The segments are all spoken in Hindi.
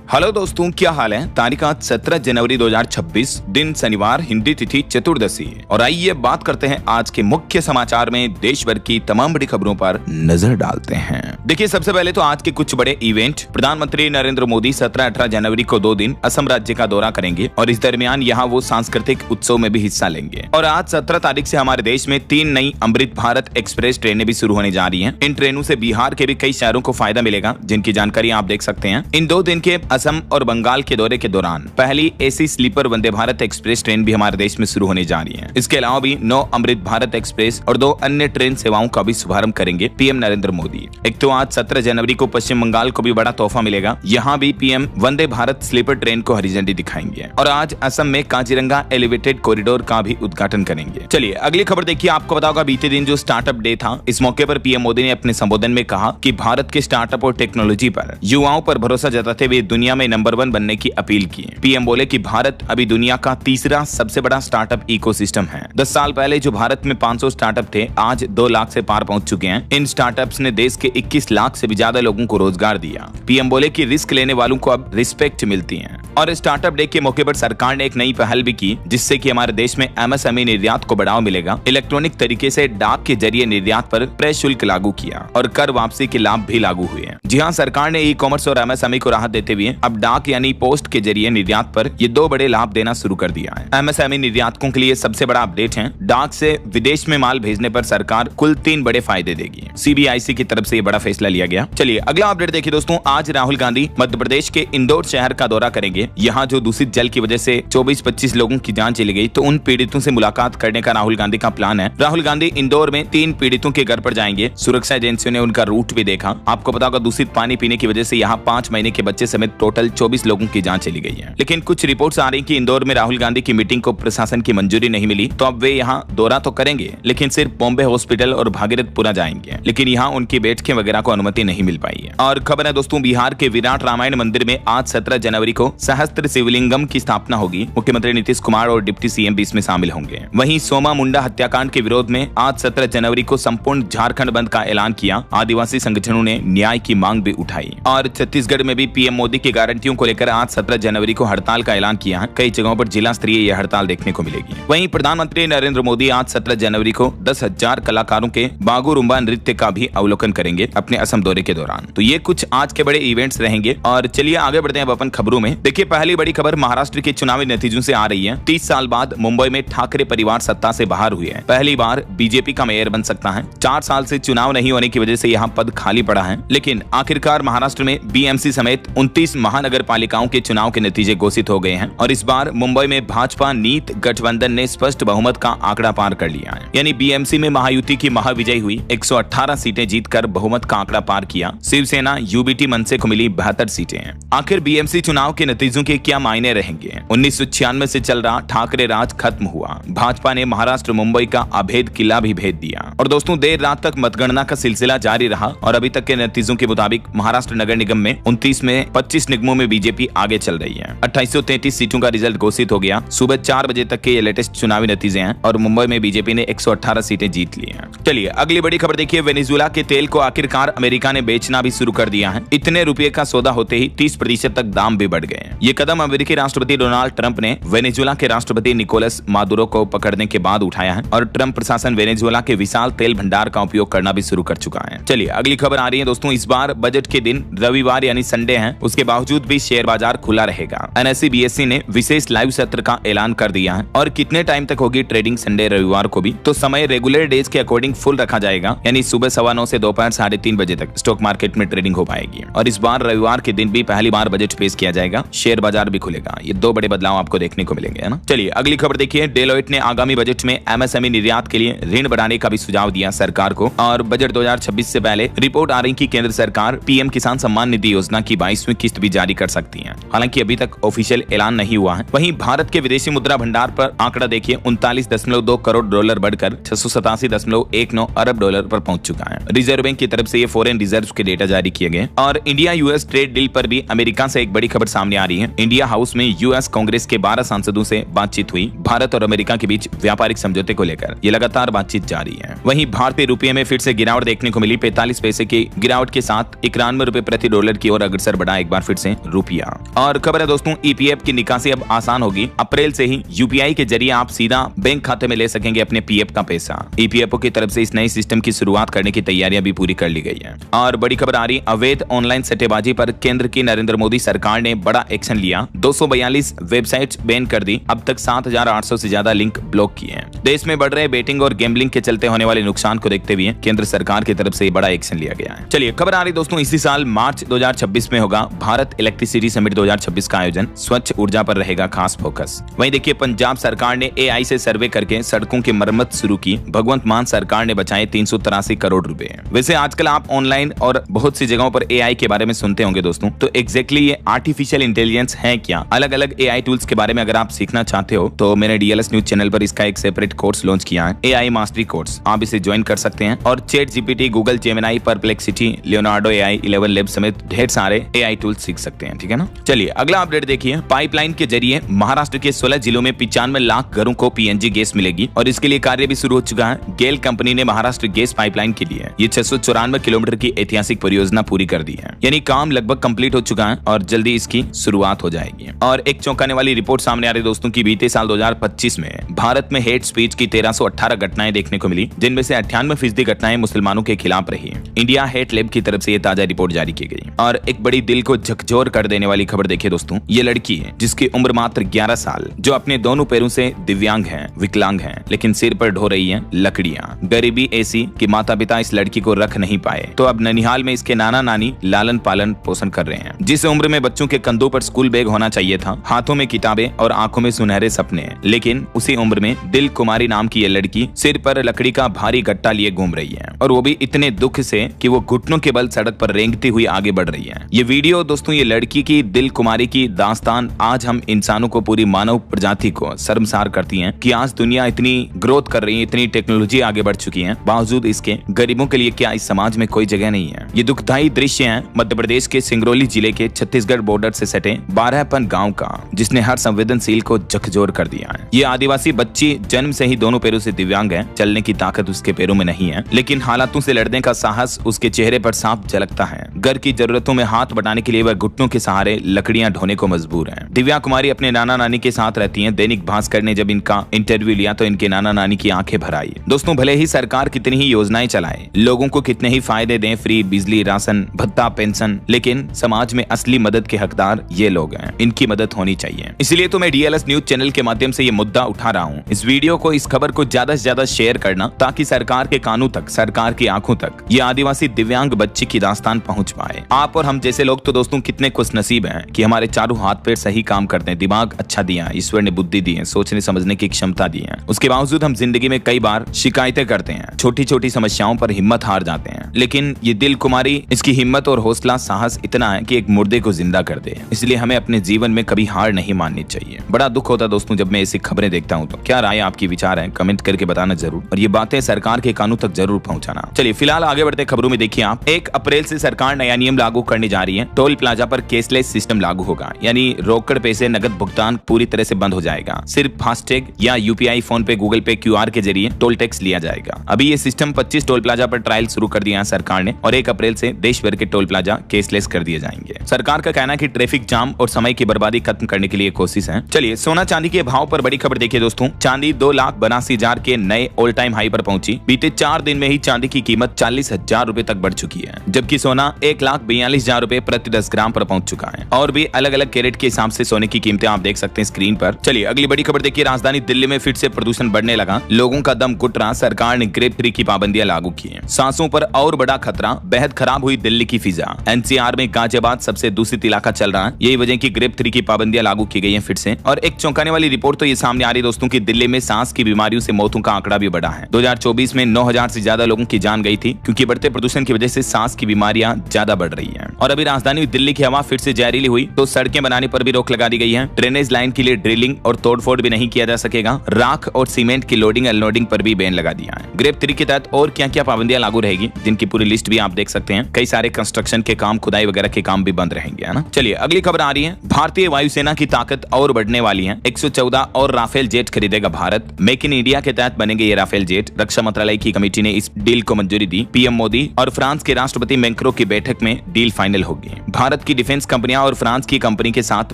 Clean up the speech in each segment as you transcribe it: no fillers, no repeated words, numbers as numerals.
हेलो दोस्तों, क्या हाल है। तारीख आज 17 जनवरी 2026, दिन शनिवार, हिंदी तिथि चतुर्दशी। और आइए बात करते हैं आज के मुख्य समाचार में देश भर की तमाम बड़ी खबरों पर नजर डालते हैं। देखिए, सबसे पहले तो आज के कुछ बड़े इवेंट। प्रधानमंत्री नरेंद्र मोदी 17-18 जनवरी को 2 दिन असम राज्य का दौरा करेंगे और इस दरमियान यहाँ वो सांस्कृतिक उत्सव में भी हिस्सा लेंगे। और आज 17 तारीख से हमारे देश में 3 नई अमृत भारत एक्सप्रेस ट्रेनें भी शुरू होने जा रही हैं। इन ट्रेनों से बिहार के भी कई शहरों को फायदा मिलेगा, जिनकी जानकारी आप देख सकते हैं। इन 2 दिन के असम और बंगाल के दौरे के दौरान पहली AC sleeper Vande Bharat express train भी हमारे देश में शुरू होने जा रही है। इसके अलावा भी 9 अमृत भारत एक्सप्रेस और 2 अन्य ट्रेन सेवाओं का भी शुभारंभ करेंगे पीएम नरेंद्र मोदी। एक तो आज 17 जनवरी को पश्चिम बंगाल को भी बड़ा तोहफा मिलेगा। यहाँ भी PM Vande Bharat sleeper train को हरी झंडी दिखाएंगे और आज असम में काजीरंगा एलिवेटेड कॉरिडोर का भी उद्घाटन करेंगे। चलिए अगली खबर देखिए। आपको पता होगा बीते दिन जो स्टार्टअप डे था, इस मौके पर पीएम मोदी ने अपने संबोधन में कहा कि भारत के स्टार्टअप और टेक्नोलॉजी पर युवाओं पर भरोसा जताते हुए दुनिया में नंबर 1 बनने की अपील की। पीएम बोले कि भारत अभी दुनिया का तीसरा सबसे बड़ा स्टार्टअप इकोसिस्टम है। 10 साल पहले जो भारत में 500 स्टार्टअप थे, आज 2 लाख से पार पहुंच चुके हैं। इन स्टार्टअप्स ने देश के 21 लाख से भी ज्यादा लोगों को रोजगार दिया। पीएम बोले कि रिस्क लेने वालों को अब रिस्पेक्ट मिलती है। और स्टार्टअप डे के मौके पर सरकार ने एक नई पहल भी की, जिससे कि हमारे देश में एमएसएमई निर्यात को बढ़ावा मिलेगा। इलेक्ट्रॉनिक तरीके से डाक के जरिए निर्यात पर प्रशुल्क लागू किया और कर वापसी के लाभ भी लागू हुए। जी हाँ, सरकार ने ई कॉमर्स और एमएसएमई को राहत देते हुए अब डाक यानी पोस्ट के जरिए निर्यात पर ये 2 बड़े लाभ देना शुरू कर दिया है। एमएसएमई निर्यातकों के लिए सबसे बड़ा अपडेट है, डाक से विदेश में माल भेजने पर सरकार कुल 3 बड़े फायदे देगी। सीबीआईसी की तरफ से ये बड़ा फैसला लिया गया। चलिए अगला अपडेट देखिए दोस्तों। आज राहुल गांधी मध्य प्रदेश के इंदौर शहर का दौरा करेंगे। यहाँ जो दूषित जल की वजह से 24-25 लोगों की जान चली गई, तो उन पीड़ितों से मुलाकात करने का राहुल गांधी का प्लान है। राहुल गांधी इंदौर में 3 पीड़ितों के घर पर जाएंगे। सुरक्षा एजेंसियों ने उनका रूट भी देखा। आपको पता होगा दूषित पानी पीने की वजह से यहाँ 5 महीने के बच्चे समेत टोटल 24 लोगों की जान चली गई है। लेकिन कुछ रिपोर्ट्स आ रही कि इंदौर में राहुल गांधी की मीटिंग को प्रशासन की मंजूरी नहीं मिली, तो अब वे यहाँ दौरा तो करेंगे, लेकिन सिर्फ बॉम्बे हॉस्पिटल और भागीरथपुरा जाएंगे। लेकिन यहाँ उनकी बैठकें वगैरह को अनुमति नहीं मिल पाई है। और खबर है दोस्तों, बिहार के विराट रामायण मंदिर में आज 17 जनवरी को सहस्त्र शिवलिंगम की स्थापना होगी। मुख्यमंत्री नीतीश कुमार और डिप्टी सीएम भी इसमें शामिल होंगे। वहीं सोमा मुंडा हत्याकांड के विरोध में आज 17 जनवरी को संपूर्ण झारखंड बंद का ऐलान किया। आदिवासी संगठनों ने न्याय की मांग भी उठाई। और छत्तीसगढ़ में भी पीएम मोदी की गारंटियों को लेकर आज 17 जनवरी को हड़ताल का ऐलान किया है। कई जगहों पर जिला स्तरीय यह हड़ताल देखने को मिलेगी। वहीं प्रधानमंत्री नरेंद्र मोदी आज 17 जनवरी को 10,000 कलाकारों के बागुरुम्बा नृत्य का भी अवलोकन करेंगे अपने असम दौरे के दौरान। तो ये कुछ आज के बड़े इवेंट्स रहेंगे। और चलिए आगे बढ़ते हैं अपन खबरों में। देखिए, पहली बड़ी खबर महाराष्ट्र के चुनावी नतीजों से आ रही है। 30 साल बाद मुंबई में ठाकरे परिवार सत्ता से बाहर हुए हैं। पहली बार बीजेपी का मेयर बन सकता है। 4 साल से चुनाव नहीं होने की वजह से यहाँ पद खाली पड़ा है। लेकिन आखिरकार महाराष्ट्र में बीएमसी समेत 29 महानगर पालिकाओं के चुनाव के नतीजे घोषित हो गए हैं। और इस बार मुंबई में भाजपा नीत गठबंधन ने स्पष्ट बहुमत का आंकड़ा पार कर लिया है। यानी बीएमसी में महायुति की महाविजय हुई। 118 सीटें जीतकर बहुमत का आंकड़ा पार किया। शिवसेना यूबीटी मनसे को मिली 72 सीटें। आखिर बीएमसी चुनाव के नतीजों के क्या मायने रहेंगे। 1996 से चल रहा ठाकरे राज खत्म हुआ। भाजपा ने महाराष्ट्र मुंबई का अभेद किला भी भेद दिया। और दोस्तों, देर रात तक मतगणना का सिलसिला जारी रहा और अभी तक के नतीजों के मुताबिक महाराष्ट्र नगर निगम में 29 में 25 निगमों में बीजेपी आगे चल रही है। 2833 सीटों का रिजल्ट घोषित हो गया। सुबह 4 बजे तक के ये लेटेस्ट चुनावी नतीजे हैं और मुंबई में बीजेपी ने 118 सीटें जीत ली हैं। चलिए अगली बड़ी खबर देखिए। वेनेजुएला के तेल को आखिरकार अमेरिका ने बेचना भी शुरू कर दिया है। इतने रुपए का सौदा होते ही 30% तक दाम भी बढ़ गए। ये कदम अमेरिकी राष्ट्रपति डोनाल्ड ट्रंप ने वेनेजुएला के राष्ट्रपति निकोलस मादुरो को पकड़ने के बाद उठाया है। और ट्रंप प्रशासन वेनेजुएला के विशाल तेल भंडार का उपयोग करना भी शुरू कर चुका है। चलिए अगली खबर आ रही है दोस्तों। इस बार बजट के दिन रविवार यानी संडे है, उसके बावजूद भी शेयर बाजार खुला रहेगा। एनएसई बीएसई ने विशेष लाइव सत्र का ऐलान कर दिया है। और कितने टाइम तक होगी ट्रेडिंग संडे रविवार को भी, तो समय रेगुलर डेज के अकॉर्डिंग फुल रखा जाएगा। यानी सुबह 9:15 से दोपहर 3:30 बजे तक स्टॉक मार्केट में ट्रेडिंग हो पाएगी। और इस बार रविवार के दिन भी पहली बार बजट पेश किया जाएगा। शेयर बाजार भी खुलेगा। ये 2 बड़े बदलाव आपको देखने को मिलेंगे, है ना। चलिए अगली खबर देखिए। डेलोइट ने आगामी बजट में एमएसएमई निर्यात के लिए ऋण बढ़ाने का भी सुझाव दिया सरकार को। और बजट 2026 से पहले रिपोर्ट आ रही कि केंद्र सरकार पीएम किसान सम्मान निधि योजना की 22वीं किस्त भी जारी कर सकती है। हालांकि अभी तक ऑफिशियल ऐलान नहीं हुआ है। वहीं भारत के विदेशी मुद्रा भंडार पर आंकड़ा देखिए 39.2 करोड़ डॉलर बढ़कर 687.19 अरब डॉलर पर पहुंच चुका है। रिजर्व बैंक की तरफ से ये फॉरेन रिजर्व के डेटा जारी किए गए। और इंडिया यूएस ट्रेड डील पर भी अमेरिका से एक बड़ी खबर सामने आ रही है, इंडिया हाउस में यूएस कांग्रेस के 12 सांसदों से बातचीत हुई। भारत और अमेरिका के बीच व्यापारिक समझौते को लेकर ये लगातार बातचीत जारी है। वहीं भारतीय रुपये में फिर से गिरावट देखने को मिली। 45 पैसे की गिरावट के साथ 91 रुपए प्रति डॉलर की ओर अग्रसर बढ़ा एक बार फिर से रुपया। और खबर है दोस्तों, ईपीएफ की निकासी अब आसान होगी। अप्रैल से ही यूपीआई के जरिए आप सीधा बैंक खाते में ले सकेंगे अपने पीएफ का पैसा। ईपीएफओ की तरफ से इस नए सिस्टम की शुरुआत करने की तैयारियां भी पूरी कर ली गई है। और बड़ी खबर आ रही, अवैध ऑनलाइन सट्टेबाजी पर केंद्र की नरेंद्र मोदी सरकार ने बड़ा एक्शन लिया। 242 वेबसाइट्स बैन कर दी। अब तक 7,800 से ज्यादा लिंक ब्लॉक किए हैं। देश में बढ़ रहे बेटिंग और गैम्बलिंग के चलते होने वाले नुकसान को देखते हुए केंद्र सरकार की तरफ से बड़ा एक्शन लिया गया है। चलिए खबर आ रही दोस्तों, इसी साल मार्च 2026 में होगा भारत इलेक्ट्रिसिटी समिट 2026 का आयोजन। स्वच्छ ऊर्जा पर रहेगा खास फोकस। वहीं देखिए, पंजाब सरकार ने एआई से सर्वे करके सड़कों की मरम्मत शुरू की। भगवंत मान सरकार ने बचाए 383 करोड़ रुपए। वैसे आजकल आप ऑनलाइन और बहुत सी जगहों पर एआई के बारे में सुनते होंगे दोस्तों, तो एग्जैक्टली ये आर्टिफिशियल इंटेलिजेंस है क्या? अलग अलग एआई टूल्स के बारे में अगर आप सीखना चाहते हो तो मैंने डीएलएस न्यूज चैनल पर इसका एक सेपरेट कोर्स लॉन्च किया है, एआई मास्टरी कोर्स। आप इसे ज्वाइन कर सकते हैं और chat GPT, Google Gemini, perplexity, Leonardo AI, 11 lab समेत ढेर सारे एआई टूल्स सीख सकते हैं। ठीक है ना। चलिए अगला अपडेट देखिए, पाइपलाइन के जरिए महाराष्ट्र के 16 जिलों में 95 लाख घरों को पीएनजी गैस मिलेगी और इसके लिए कार्य भी शुरू हो चुका है। गेल कंपनी ने महाराष्ट्र गैस पाइपलाइन के लिए ये 694 किलोमीटर की ऐतिहासिक परियोजना पूरी कर दी है। यानी काम लगभग कंप्लीट हो चुका है और जल्दी इसकी शुरुआत हो जाएगी। और एक चौंकाने वाली रिपोर्ट सामने आ रही दोस्तों की बीते साल 2025 में भारत में हेट स्पीच की 1318 घटनाएं देखने को मिली, जिनमें से 98% घटनाएं मुसलमानों के खिलाफ रही। इंडिया हेट लैब की तरफ से ये ताजा रिपोर्ट जारी की गई। और एक बड़ी दिल को झकझोर कर देने वाली खबर देखिए दोस्तों, ये लड़की है जिसकी उम्र मात्र 11 साल, जो अपने दोनों पैरों से दिव्यांग है, विकलांग है, लेकिन सिर पर ढो रही है लकड़ियां। गरीबी ऐसी कि माता पिता इस लड़की को रख नहीं पाए, तो अब ननिहाल में इसके नाना नानी लालन पालन पोषण कर रहे हैं। जिस उम्र में बच्चों के कंधों पर स्कूल बैग होना चाहिए था, हाथों में किताबें और आंखों में सुनहरे सपने, लेकिन उसी उम्र में दिल कुमारी नाम की ये लड़की सिर पर लकड़ी का भारी गट्टा लिए घूम रही है, और वो भी इतने दुख से कि वो घुटनों के बल सड़क पर रेंगती हुई आगे बढ़ रही है। ये वीडियो दोस्तों, ये लड़की की दिल कुमारी की दास्तान आज हम इंसानों को, पूरी मानव प्रजाति को शर्मसार करती है कि आज दुनिया इतनी ग्रोथ कर रही है, इतनी टेक्नोलॉजी आगे बढ़ चुकी है, बावजूद इसके गरीबों के लिए क्या इस समाज में कोई जगह नहीं है। ये दुखदायी दृश्य है मध्य प्रदेश के सिंगरौली जिले के छत्तीसगढ़ बॉर्डर से सटे 12पन गांव का, जिसने हर संवेदनशील को झकझोर कर दिया है। ये आदिवासी बच्ची जन्म से ही दोनों पैरों से दिव्यांग है। चलने की ताकत उसके पैरों में नहीं है, लेकिन हालातों से लड़ने का साहस उसके चेहरे पर साफ झलकता है। घर की जरूरतों में हाथ बटाने के लिए वह घुटनों के सहारे लकड़ियां ढोने को मजबूर है। दिव्या कुमारी अपने नाना नानी के साथ रहती हैं। दैनिक भास्कर ने जब इनका इंटरव्यू लिया तो इनके नाना नानी की आंखें भर आई। दोस्तों, भले ही सरकार कितनी ही योजनाएं चलाए, लोगों को कितने ही फायदे दें, फ्री बिजली, राशन, भत्ता, पेंशन, लेकिन समाज में असली मदद के हकदार ये लोग हैं। इनकी मदद होनी चाहिए। इसलिए तो मैं डीएलएस न्यूज चैनल के माध्यम से ये मुद्दा उठा रहा हूँ। इस वीडियो को, इस खबर को ज्यादा से ज्यादा शेयर करना, ताकि सरकार के कानों तक, सरकार की आंखों तक ये आदिवासी दिव्यांग बच्ची की दास्तान पहुंच पाए। आप और हम जैसे लोग तो दोस्तों कितने खुशनसीब हैं कि हमारे चारों हाथ पैर सही काम करते हैं, दिमाग अच्छा दिया है, ईश्वर ने बुद्धि दी है, सोचने समझने की क्षमता दी है। उसके बावजूद हम जिंदगी में कई बार शिकायतें करते हैं, छोटी छोटी समस्याओं पर हिम्मत हार जाते हैं। लेकिन ये दिल कुमारी, इसकी हिम्मत और हौसला, साहस इतना है कि एक मुर्दे को जिंदा कर दे। इसलिए हमें अपने जीवन में कभी हार नहीं माननी चाहिए। बड़ा दुख होता है दोस्तों जब मैं ऐसी खबरें देखता हूँ। तो क्या राय, आपकी विचार है, कमेंट करके बताना जरूर, और ये बातें सरकार के कानों तक जरूर पहुंचाना। चलिए फिलहाल आगे बढ़ते खबरों में देखिए आप, 1 अप्रैल से सरकार नया नियम लागू करने जा रही है। टोल प्लाजा पर कैशलेस सिस्टम लागू होगा, यानी रोकड़ पैसे, नगद भुगतान पूरी तरह से बंद हो जाएगा। सिर्फ फास्टैग या यूपीआई, फोन पे, गूगल पे, क्यूआर के जरिए टोल टैक्स लिया जाएगा। अभी ये सिस्टम 25 टोल प्लाजा पर ट्रायल शुरू कर दिया है सरकार ने, और 1 अप्रैल से देश भर के टोल प्लाजा कैशलेस कर दिए जाएंगे। सरकार का कहना है कि ट्रैफिक जाम और समय की बर्बादी खत्म करने के लिए कोशिश है। चलिए सोना चांदी के भाव पर बड़ी खबर देखिए दोस्तों। चांदी 2,82,000 के नए ऑल टाइम हाई पर पहुंची। बीते 4 दिन में ही चांदी की कीमत 40,000 रुपए तक बढ़ चुकी है, जबकि सोना 1,42,000 रुपए प्रति 10 ग्राम पर पहुंच चुका है। और भी अलग अलग कैरेट के हिसाब से सोने की कीमतें आप देख सकते हैं स्क्रीन पर। चलिए अगली बड़ी खबर देखिए, राजधानी दिल्ली में फिर से प्रदूषण बढ़ने लगा, लोगों का दम घुट रहा। सरकार ने ग्रेप 3 की पाबंदियां लागू की है। सांसों पर और बड़ा खतरा, बेहद खराब हुई दिल्ली की फिजा। एनसीआर में गाजियाबाद सबसे दूषित इलाका चल रहा है। यही वजह की ग्रेप 3 की पाबंदियां लागू की गई है फिर से। और एक चौंकाने वाली रिपोर्ट तो ये सामने आ रही दोस्तों की दिल्ली में सांस की बीमारियों से मौतों का आंकड़ा भी बढ़ा है। 2024 में 9,000 से ज्यादा लोगों की जान गई थी, क्योंकि बढ़ते प्रदूषण की वजह से सांस की बीमारियां ज्यादा बढ़ रही हैं। और अभी राजधानी दिल्ली की हवा फिर से जहरीली हुई तो सड़कें बनाने पर भी रोक लगा दी गई है। ड्रेनेज लाइन के लिए ड्रिलिंग और तोड़फोड़ भी नहीं किया जा सकेगा। राख और सीमेंट की लोडिंग अनलोडिंग पर भी बैन लगा दिया है। ग्रेप 3 के तहत और क्या क्या पाबंदियां लागू रहेगी, जिनकी पूरी लिस्ट भी आप देख सकते हैं। कई सारे कंस्ट्रक्शन के काम, खुदाई वगैरह के काम भी बंद रहेंगे, है ना। चलिए अगली खबर आ आ रही है, भारतीय वायुसेना की ताकत और बढ़ने वाली है। 114 और राफेल जेट खरीदेगा भारत। मेक इन इंडिया के तहत बनेंगे ये राफेल जेट। रक्षा मंत्रालय की कमेटी ने इस डील को मंजूरी दी। पीएम मोदी और फ्रांस के राष्ट्रपति मैक्रों की बैठक में डील फाइनल होगी। भारत की डिफेंस कंपनियां और फ्रांस की कंपनी के साथ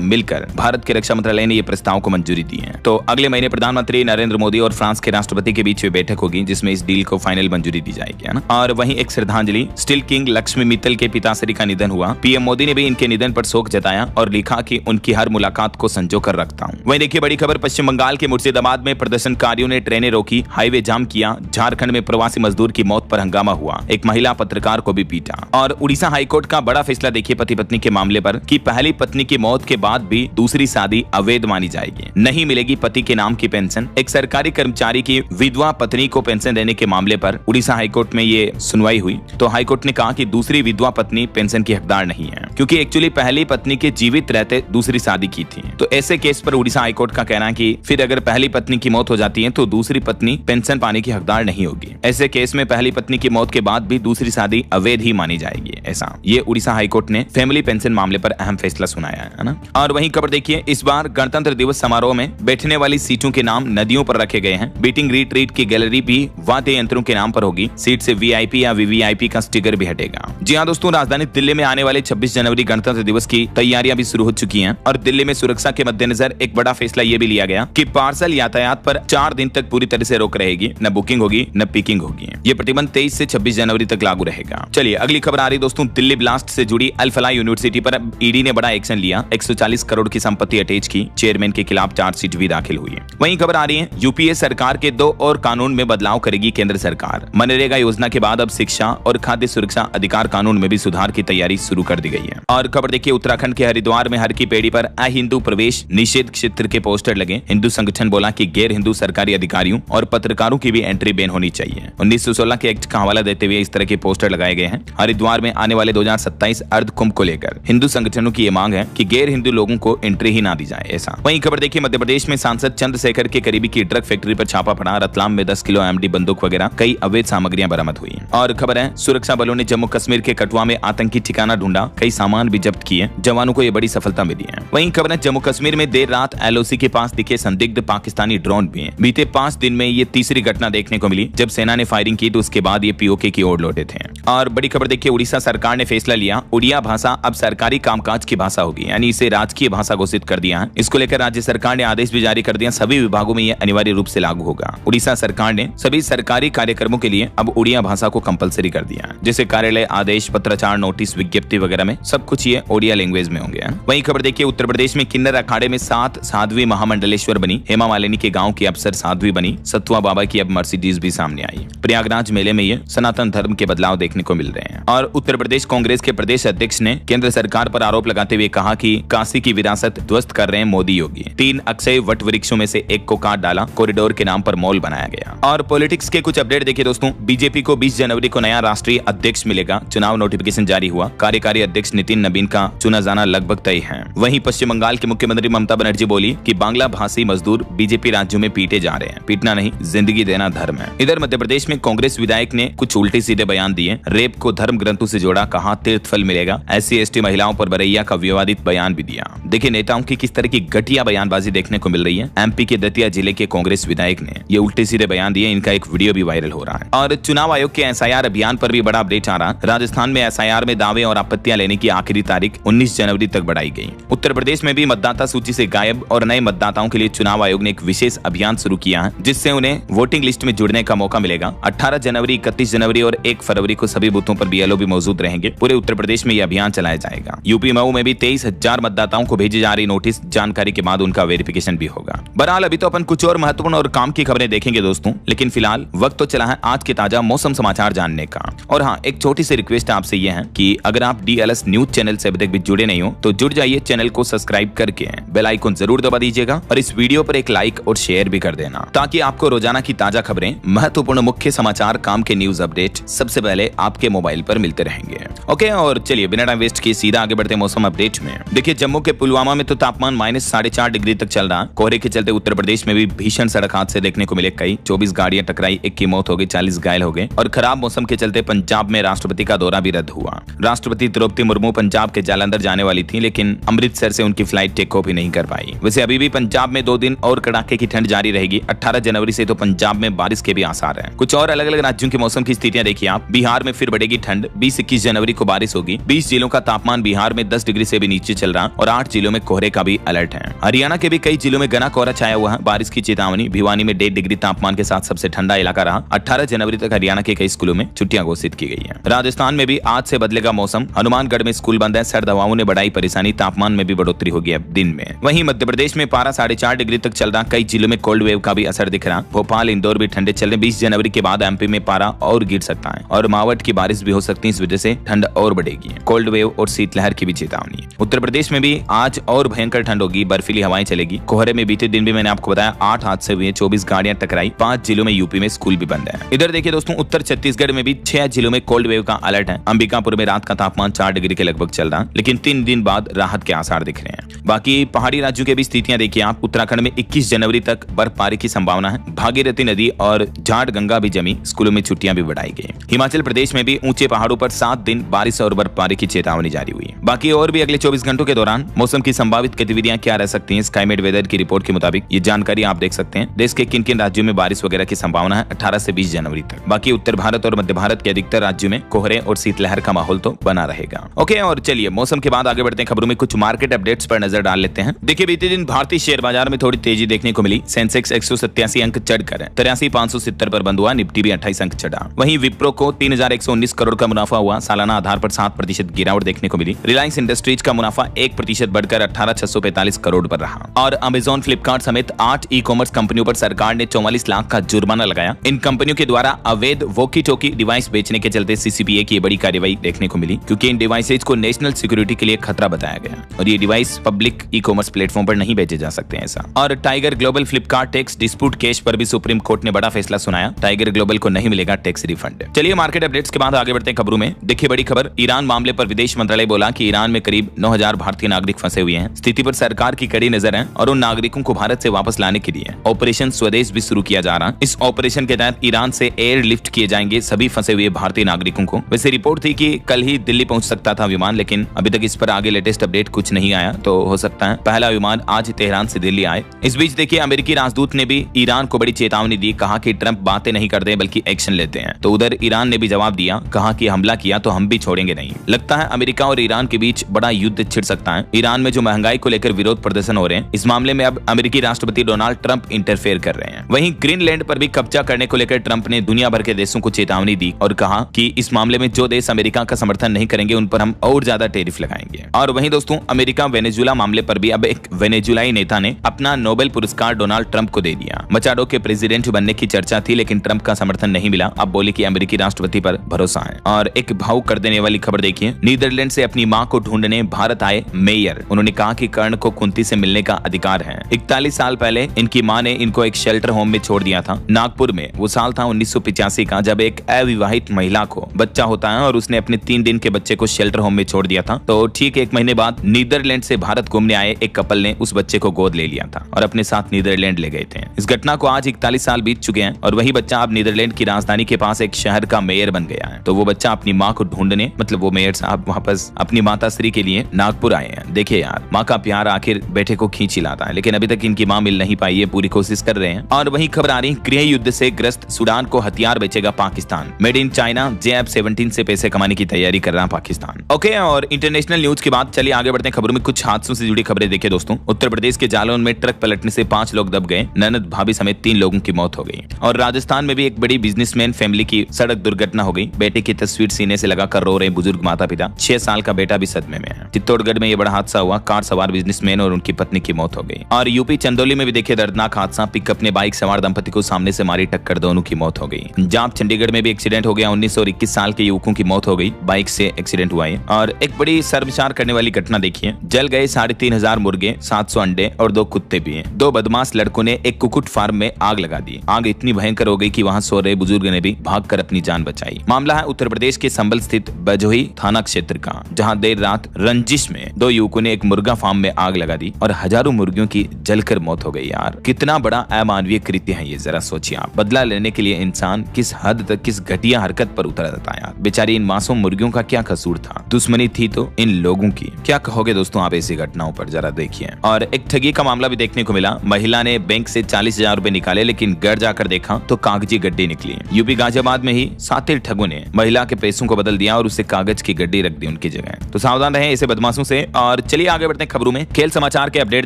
मिलकर भारत के रक्षा मंत्रालय ने यह प्रस्ताव को मंजूरी दी है। तो अगले महीने प्रधानमंत्री नरेंद्र मोदी और फ्रांस के राष्ट्रपति के बीच बैठक होगी, जिसमें इस डील को फाइनल मंजूरी दी जाएगी, है ना। और वहीं एक श्रद्धांजलि, स्टील किंग लक्ष्मी मित्तल के पिताश्री का निधन हुआ। पीएम मोदी ने भी इनके निधन पर शोक जताया और लिखा कि उनकी हर मुलाकात को संजो कर रखता हूं। वहीं देखिए बड़ी खबर, पश्चिम बंगाल के मुर्शिदाबाद में प्रदर्शनकारियों ने ट्रेनें रोकी, हाईवे जाम किया। झारखंड में प्रवासी मजदूर की मौत पर हंगामा हुआ, एक महिला पत्रकार को भी पीटा। और उड़ीसा हाईकोर्ट का बड़ा फैसला देखिए पति पत्नी के मामले पर कि पहली पत्नी की मौत के बाद भी दूसरी शादी अवैध मानी जाएगी, नहीं मिलेगी पति के नाम की पेंशन। एक सरकारी कर्मचारी की विधवा पत्नी को पेंशन देने के मामले पर उड़ीसा हाईकोर्ट में ये सुनवाई हुई। तो हाईकोर्ट ने कहा कि दूसरी विधवा पत्नी पेंशन की हकदार नहीं है, क्योंकि एक्चुअली पहली पत्नी के जीवित रहते दूसरी शादी की थी। तो ऐसे केस पर उड़ीसा हाईकोर्ट का कहना है कि फिर अगर पहली पत्नी की मौत हो जाती है तो दूसरी पत्नी पेंशन पाने की हकदार नहीं होगी। ऐसे केस में पहली पत्नी की मौत के बाद भी दूसरी शादी अवैध ही मानी जाएगी। ऐसा ये उड़ीसा हाईकोर्ट ने फैमिली पेंशन मामले पर अहम फैसला सुनाया है ना। और वहीं खबर देखिए, इस बार गणतंत्र दिवस समारोह में बैठने वाली सीटों के नाम नदियों पर रखे गए हैं। बीटिंग रिट्रीट की गैलरी भी वाद्य यंत्रों के नाम पर होगी। सीट से वीआईपी या वीवीआईपी का स्टिकर भी हटेगा। जी हाँ दोस्तों, राजधानी दिल्ली में आने वाले 26 जनवरी गणतंत्र दिवस की तैयारियां भी शुरू हो चुकी हैं और दिल्ली में सुरक्षा के मद्देनजर एक बड़ा फैसला ये भी लिया गया कि पार्सल यातायात पर 4 दिन तक पूरी तरह से रोक रहेगी। न बुकिंग होगी न पिकिंग होगी। ये प्रतिबंध 23 से 26 जनवरी तक लागू रहेगा। चलिए अगली खबर आ रही दोस्तों, दिल्ली ब्लास्ट से जुड़ी अल फलाह यूनिवर्सिटी पर ईडी ने बड़ा एक्शन लिया। 140 करोड़ की संपत्ति अटैच की। चेयरमैन के खिलाफ चार्जशीट भी दाखिल हुई है। वहीं खबर आ रही है, यूपीए सरकार के 2 और कानून में बदलाव करेगी केंद्र सरकार। मनरेगा योजना के बाद अब शिक्षा और खाद्य सुरक्षा अधिकार कानून में भी सुधार की तैयारी शुरू कर दी गई है। और खबर देखिए, उत्तराखंड के हरिद्वार में हर की पेड़ी पर अहिंदू प्रवेश निषेध क्षेत्र के पोस्टर लगे। हिंदू संगठन बोला कि गैर हिंदू सरकारी अधिकारियों और पत्रकारों की भी एंट्री बैन होनी चाहिए। 1916 के एक्ट का हवाला देते हुए इस तरह के पोस्टर लगाए गए हैं। हरिद्वार में आने वाले 2027 अर्ध कुंभ को लेकर हिंदू संगठनों की ये मांग है कि गैर हिंदू लोगों को एंट्री ही ना दी जाए। ऐसा वहीं खबर देखिए, मध्य प्रदेश में सांसद चंद्रशेखर के करीबी की ड्रग फैक्ट्री पर छापा पड़ा। रतलाम में 10 किलो एमडी बंदूक वगैरह कई अवैध सामग्रियां बरामद हुई। और खबर है, सुरक्षा बलों ने जम्मू कश्मीर के कठुआ में आतंकी ठिकाना ढूंढा, कई सामान भी जब्त किए। जवानों को यह बड़ी सफलता मिली है। वहीं खबर है, जम्मू कश्मीर में देर रात एलओसी के पास दिखे संदिग्ध पाकिस्तानी ड्रोन भी हैं। बीते 5 दिन में ये तीसरी घटना देखने को मिली जब सेना ने फायरिंग की तो उसके बाद ये पीओके की ओर लौटे थे। और बड़ी खबर देखिए, उड़ीसा सरकार ने फैसला लिया, उड़िया भाषा अब सरकारी कामकाज की भाषा होगी, यानी इसे राजकीय भाषा घोषित कर दिया है। इसको लेकर राज्य सरकार ने आदेश भी जारी कर दिया। सभी विभागों में यह अनिवार्य रूप से लागू होगा। उड़ीसा सरकार ने सभी सरकारी कार्यक्रमों के लिए अब उड़िया भाषा को कंपलसरी कर दिया है, जैसे कार्यालय आदेश, पत्राचार, नोटिस, विज्ञप्ति वगैरह में सब कुछ ये ओडिया लैंग्वेज में होंगे। वहीं खबर देखिए, उत्तर प्रदेश में किन्नर अखाड़े में 7 साध्वी महामंडलेश्वर बनी। हेमा मालिनी के गांव की अफसर साध्वी बनी। सतुआ बाबा की अब मर्सिडीज भी सामने आई। प्रयागराज मेले में ये सनातन धर्म के बदलाव देखने को मिल रहे हैं। और उत्तर प्रदेश कांग्रेस के प्रदेश अध्यक्ष ने केंद्र सरकार पर आरोप लगाते हुए कहा कि काशी की विरासत ध्वस्त कर रहे हैं मोदी योगी। 3 अक्षय वट वृक्षों में से एक को काट डाला, कॉरिडोर के नाम पर मॉल बनाया गया। और पॉलिटिक्स के कुछ अपडेट देखिए दोस्तों, बीजेपी को 20 जनवरी को नया राष्ट्रीय अध्यक्ष मिलेगा। चुनाव नोटिफिकेशन जारी हुआ। कार्यकारी अध्यक्ष नितिन नवीन का चुना जाना लगभग तय है। वहीं पश्चिम बंगाल की मुख्यमंत्री ममता बनर्जी बोली कि बांग्ला भाषी मजदूर बीजेपी राज्यों में पीटे जा रहे हैं। पीटना नहीं, जिंदगी देना धर्म है। इधर मध्य प्रदेश में कांग्रेस विधायक ने कुछ उल्टे सीधे बयान दिए। रेप को धर्म ग्रंथों से जोड़ा, कहा तीर्थ फल मिलेगा। SC/ST महिलाओं पर बरैया का विवादित बयान भी दिया। देखिए नेताओं की किस तरह की घटिया बयानबाजी देखने को मिल रही है। MP के दतिया जिले के कांग्रेस विधायक ने ये उल्टे सीधे बयान दिए। इनका एक वीडियो भी वायरल हो रहा है। और चुनाव आयोग के SIR अभियान पर भी बड़ा अपडेट आ रहा। राजस्थान में SIR में दावे और आपत्तियां लेने की आखिरी तारीख 19 जनवरी तक बढ़ाई गई। उत्तर प्रदेश में भी मतदाता सूची से गायब और नए मतदाताओं के लिए चुनाव आयोग ने एक विशेष अभियान शुरू किया है, जिससे उन्हें वोटिंग लिस्ट में जुड़ने का मौका मिलेगा। 18 जनवरी, 31 जनवरी और 1 फरवरी को सभी बूथों पर BLO भी मौजूद रहेंगे। पूरे उत्तर प्रदेश में यह अभियान चलाया जाएगा। यूपी मऊ में भी 23,000 मतदाताओं को भेजी जा रही नोटिस। जानकारी के बाद उनका वेरिफिकेशन भी होगा। बहरहाल अभी तो अपन कुछ और महत्वपूर्ण और काम की खबरें देखेंगे दोस्तों, लेकिन फिलहाल वक्त तो चला है आज के ताजा मौसम समाचार जानने का। और हाँ, एक छोटी सी रिक्वेस्ट आपसे यह है कि अगर आप DLS न्यूज चैनल से अभी तक भी जुड़े नहीं हो तो जुड़ जाइए। चैनल को सब्सक्राइब करके बेल आइकन जरूर दबा दीजिएगा और इस वीडियो पर एक लाइक और शेयर भी कर देना, ताकि आपको रोजाना की ताजा खबरें, महत्वपूर्ण मुख्य समाचार, काम के न्यूज अपडेट सबसे पहले आपके मोबाइल पर मिलते रहेंगे। ओके, और चलिए बिना टाइम वेस्ट किए सीधा आगे बढ़ते मौसम अपडेट में। देखिए जम्मू के पुलवामा में तो तापमान -4.5 डिग्री तक चल रहा। कोहरे के चलते उत्तर प्रदेश में भी भीषण सड़क हादसे देखने को मिले। कई 24 गाड़ियां टकराई, 1 की मौत हो गई, 40 घायल हो गए। और खराब मौसम के चलते पंजाब में राष्ट्रपति का दौरा भी रद्द हुआ। राष्ट्रपति द्रौपदी मुर्मू पंजाब के जालंधर जाने वाली थी। थी, लेकिन अमृतसर से उनकी फ्लाइट टेक ऑफ ही नहीं कर पाई। वैसे अभी भी पंजाब में 2 दिन और कड़ाके की ठंड जारी रहेगी। 18 जनवरी से तो पंजाब में बारिश के भी आसार हैं। कुछ और अलग अलग राज्यों के मौसम की स्थितियां देखिए आप। बिहार में फिर बढ़ेगी ठंड, 20-21 जनवरी को बारिश होगी। 20 जिलों का तापमान बिहार में 10 डिग्री से भी नीचे चल रहा और 8 जिलों में कोहरे का भी अलर्ट है। हरियाणा के भी कई जिलों में घना कोहरा छाया हुआ है, बारिश की चेतावनी। भिवानी में 1.5 डिग्री तापमान के साथ सबसे ठंडा इलाका रहा। 18 जनवरी तक हरियाणा के कई स्कूलों में छुट्टियां घोषित की गई है। राजस्थान में भी आज से बदलेगा मौसम। हनुमानगढ़ में स्कूल बंद है। सर्द हवाओं ने बढ़ाई परेशानी, तापमान में भी बढ़ोतरी होगी अब दिन में। वहीं मध्य प्रदेश में पारा 4.5 डिग्री तक चल रहा। कई जिलों में कोल्ड वेव का भी असर दिख रहा। भोपाल, इंदौर भी ठंडे चल रहे। 20 जनवरी के बाद एमपी में पारा और गिर सकता है और मावट की बारिश भी हो सकती है। इस वजह से ठंड और बढ़ेगी। कोल्ड वेव और शीतलहर की भी चेतावनी। उत्तर प्रदेश में भी आज और भयंकर ठंड होगी, बर्फीली हवाएं चलेगी। कोहरे में बीते दिन भी मैंने आपको बताया 8 हादसे हुए, 24 गाड़ियां टकराई। 5 जिलों में यूपी में स्कूल भी बंद है। इधर देखिए दोस्तों, उत्तर छत्तीसगढ़ में भी 6 जिलों में कोल्ड वेव का अलर्ट है। अंबिकापुर में रात का तापमान 4 डिग्री के लगभग चल रहा, लेकिन 3 दिन बाद राहत के आसार दिख रहे हैं। बाकी पहाड़ी राज्यों के भी स्थितियां देखिए आप। उत्तराखंड में 21 जनवरी तक बर्फबारी की संभावना है। भागीरथी नदी और जाट गंगा भी जमी, स्कूलों में छुट्टियां भी बढ़ाई गई। हिमाचल प्रदेश में भी ऊंचे पहाड़ों पर 7 दिन बारिश और बर्फबारी की चेतावनी जारी हुई। बाकी और भी अगले 24 घंटों के दौरान मौसम की संभावित गतिविधियां क्या रह सकती हैं, स्काईमेट वेदर की रिपोर्ट के मुताबिक ये जानकारी आप देख सकते हैं। देश के किन किन राज्यों में बारिश वगैरह की संभावना है 18 से 20 जनवरी तक। बाकी उत्तर भारत और मध्य भारत के अधिकतर राज्यों में कोहरे और शीतलहर का माहौल तो बना रहेगा। ओके, और चलिए मौसम के बाद आगे बढ़ते हैं। खबरों में कुछ मार्केट अपडेट्स पर नजर डाल लेते हैं। देखिए बीते दिन भारतीय शेयर बाजार में थोड़ी तेजी देखने को मिली। सेंसेक्स 187 अंक चढ़कर 83,570 पर बंद हुआ। निफ्टी भी 28 अंक चढ़ा। वहीं विप्रो को 3,119 करोड़ का मुनाफा हुआ। सालाना आधार पर 7% गिरावट देखने को मिली। रिलायंस इंडस्ट्रीज का मुनाफा 1% बढ़कर 18,645 करोड़ पर रहा। और अमेजॉन, फ्लिपकार्ट समेत 8 ई-कॉमर्स कंपनियों पर सरकार ने 44 लाख का जुर्माना लगाया। इन कंपनियों के द्वारा अवैध वॉकी टॉकी डिवाइस बेचने के चलते सीसीपीए की बड़ी कार्रवाई देखने को मिली, क्योंकि इन डिवाइसेज को नेशनल सिक्योरिटी के लिए खतरा बताया गया और ये डिवाइस पब्लिक ई-कॉमर्स प्लेटफॉर्म पर नहीं बेचे जा सकते ऐसा। और tiger global Flipkart tax dispute case पर भी सुप्रीम कोर्ट ने बड़ा फैसला सुनाया। टाइगर ग्लोबल को नहीं मिलेगा टैक्स रिफंड। चलिए मार्केट अपडेट्स के बाद आगे बढ़ते हैं खबरों में। देखिए बड़ी खबर, ईरान मामले पर विदेश मंत्रालय बोला कि ईरान में करीब 9,000 भारतीय नागरिक फंसे हुए हैं। स्थिति पर सरकार की कड़ी नजर है और उन नागरिकों को भारत से वापस लाने के लिए ऑपरेशन स्वदेश भी शुरू किया जा रहा है। इस ऑपरेशन के तहत ईरान से एयर लिफ्ट किए जाएंगे सभी फंसे हुए भारतीय नागरिकों को। वैसे रिपोर्ट थी कि कल ही दिल्ली पहुंच सकता था विमान, लेकिन अभी तक इस पर आगे लेटेस्ट अपडेट कुछ नहीं आया, तो हो सकता है पहला विमान आज तेहरान से दिल्ली आए। इस बीच देखिए अमेरिकी राजदूत ने भी ईरान को बड़ी चेतावनी दी। कहा कि ट्रंप बातें नहीं करते बल्कि एक्शन लेते हैं। तो उधर ईरान ने भी जवाब दिया, कहा कि हमला किया तो हम भी छोड़ेंगे नहीं। लगता है अमेरिका और ईरान के बीच बड़ा युद्ध छिड़ सकता है। ईरान में जो महंगाई को लेकर विरोध प्रदर्शन हो रहे हैं, इस मामले में अब अमेरिकी राष्ट्रपति डोनाल्ड ट्रंप इंटरफेयर कर रहे हैं। वहीं ग्रीनलैंड पर भी कब्जा करने को लेकर ट्रंप ने दुनिया भर के देशों को चेतावनी दी और कहा कि इस मामले में जो देश अमेरिका का समर्थन नहीं करेंगे उन पर हम और ज्यादा टैरिफ लगाएंगे। और वहीं दोस्तों अमेरिका वेनेजुला मामले पर भी अब एक वेनेजुलाई नेता ने अपना नोबेल पुरस्कार डोनाल्ड ट्रंप को दे दिया। मचाडो के प्रेसिडेंट बनने की चर्चा थी, लेकिन ट्रंप का समर्थन नहीं मिला। अब बोले कि अमेरिकी राष्ट्रपति पर भरोसा है। और एक भावुक कर देने वाली खबर देखिए, नीदरलैंड से अपनी मां को ढूंढने भारत आए मेयर। उन्होंने कहा कि कर्ण को कुंती से मिलने का अधिकार है। 41 साल पहले इनकी मां ने इनको एक शेल्टर होम में छोड़ दिया था नागपुर में। वो साल था 1985 का, जब एक अविवाहित महिला को बच्चा होता है और उसने अपने 3 दिन के बच्चे को शेल्टर होम में छोड़ दिया था। तो ठीक 1 महीने बाद नीदरलैंड से भारत घूमने आए एक कपल ने उस बच्चे को गोद ले लिया था और अपने साथ नीदरलैंड ले गए थे। इस घटना को आज 41 साल बीत चुके हैं और वही बच्चा अब नीदरलैंड की राजधानी के पास एक शहर का मेयर बन गया है। तो वो बच्चा अपनी माँ को ढूंढने, मतलब वो मेयर साहब वापस अपनी माता श्री के लिए नागपुर आए हैं। देखिए यार, माँ का प्यार आखिर बेटे को खींच ही लाता है, लेकिन अभी तक इनकी माँ मिल नहीं पाई है। पूरी कोशिश कर रहे हैं। और वही खबर आ रही, गृह युद्ध से ग्रस्त सूडान को हथियार बेचेगा Pakistan. Made in China JF-17 से पैसे कमाने की तैयारी कर रहा पाकिस्तान। ओके, और इंटरनेशनल न्यूज के बाद चलिए आगे बढ़ते हैं खबरों में। कुछ हादसों से जुड़ी खबरें देखिए दोस्तों। उत्तर प्रदेश के जालौन में ट्रक पलटने से 5 लोग दब गए। ननद भाभी समेत 3 लोगों की मौत हो गई। और राजस्थान में भी एक बड़ी बिजनेसमैन फैमिली की सड़क दुर्घटना हो गई। बेटे की तस्वीर सीने से लगाकर रो रहे बुजुर्ग माता पिता। 6 साल का बेटा भी सदमे में है। चित्तौड़गढ़ में यह बड़ा हादसा हुआ। कार सवार बिजनेसमैन और उनकी पत्नी की मौत हो गई। और यूपी चंदौली में भी देखिए दर्दनाक हादसा। पिकअप ने बाइक सवार दंपति को सामने से मारी टक्कर, दोनों की मौत हो गई। पंजाब चंडीगढ़ में भी एक्सीडेंट हो गया। 19 और 21 साल के युवकों की मौत हो गई। बाइक से एक्सीडेंट हुआ है। और एक बड़ी शर्मसार करने वाली घटना देखिए, जल गए 3,500 मुर्गे, 700 अंडे और 2 कुत्ते भी हैं। 2 बदमाश लड़कों ने एक कुक्कुट फार्म में आग लगा दी। आग इतनी भयंकर हो गई कि वहां सो रहे बुजुर्ग ने भी भागकर अपनी जान बचाई। मामला है उत्तर प्रदेश के संभल स्थित बजोही थाना क्षेत्र का, जहां देर रात रंजिश में 2 युवकों ने एक मुर्गा फार्म में आग लगा दी और हजारों मुर्गियों की जलकर मौत हो गई। यार कितना बड़ा अमानवीय कृत्य है ये, जरा सोचिए आप। बदला लेने के लिए इंसान किस हद तक, किस घटिया हरकत पर उतर जाता है यार। बेचारी इन मासूम मुर्गियों का क्या कसूर था? दुश्मनी थी तो इन लोगों की। की। क्या कहोगे दोस्तों आप ऐसी घटनाओं पर, जरा देखिए। और एक ठगी का मामला भी देखने को मिला। महिला ने बैंक से 40,000 रुपए निकाले, लेकिन घर जाकर देखा तो कागजी गड्डी निकली। यूपी गाजियाबाद में ही शातिर ठगों ने महिला के पैसों को बदल दिया और उसे कागज की गड्डी रख दी उनकी जगह। तो सावधान रहें ऐसे बदमाशों से। और चलिए आगे बढ़ते हैं खबरों में। खेल समाचार के अपडेट